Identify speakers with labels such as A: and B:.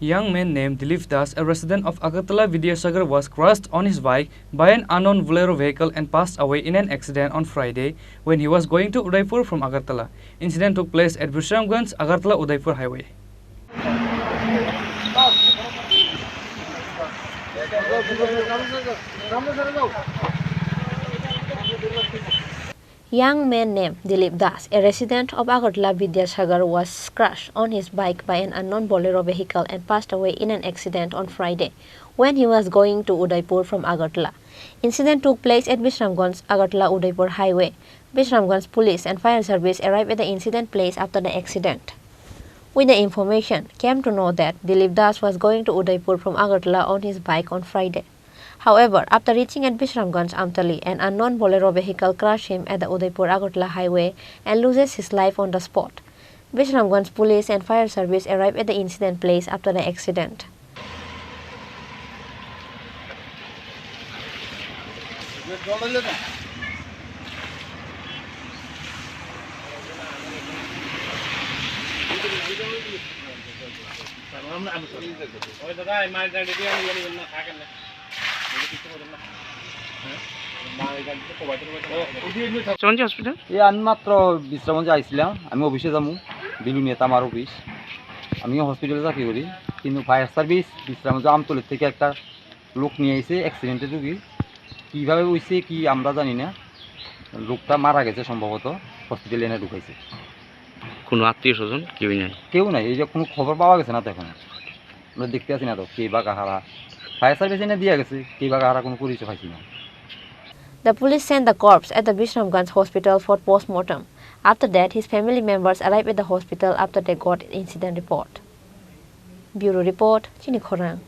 A: Young man named Dilip Das, a resident of Agartala Vidyasagar, was crushed on his bike by an unknown Bolero vehicle and passed away in an accident on Friday when he was going to Udaipur from Agartala. Incident took place at Bishramganj, Agartala Udaipur highway.
B: Young man named Dilip Das, a resident of Agartala Vidyasagar, was crushed on his bike by an unknown Bolero vehicle and passed away in an accident on Friday when he was going to Udaipur from Agartala. Incident took place at Bishramganj, Agartala Udaipur highway. Bishramganj police and fire service arrived at the incident place after the accident. With the information, came to know that Dilip Das was going to Udaipur from Agartala on his bike on Friday. However, after reaching at Bishramganj Amtali, an unknown Bolero vehicle crushed him at the Udaipur-Agartala highway and loses his life on the spot. Bishramganj police and fire service arrived at the incident place after the accident.
A: Chonji hospital?
C: আমি মাত্র বিশ্রামগঞ্জে আইছিলাম। আমি অফিসে যাবো, বিলু নেতা আমার office. আমিও হসপিটালে চাকরি করি, কিন্তু ফায়ার সার্ভিস বিশ্রামগঞ্জ আমতলের থেকে একটা লোক নিয়ে এসে অ্যাক্সিডেন্টের রুগী কীভাবে হয়েছে কি আমরা জানি না, লোকটা মারা গেছে সম্ভবত, হসপিটালে এনে ঢুকাইছে।
A: কোনো আত্মীয় স্বজন
C: কেউ নাই, এই যে কোনো খবর পাওয়া গেছে না তো এখন আমরা দেখতে আসি না তো কে বা কাহারা। ফায়ার সার্ভিস এনে দিয়ে গেছে, কে বা কাহারা কোনো পরিচয় পাইছি না।
B: The police sent the corpse at the Bishramganj hospital for post-mortem. After that, his family members arrived at the hospital after they got incident report. Bureau report, Chini Khorang.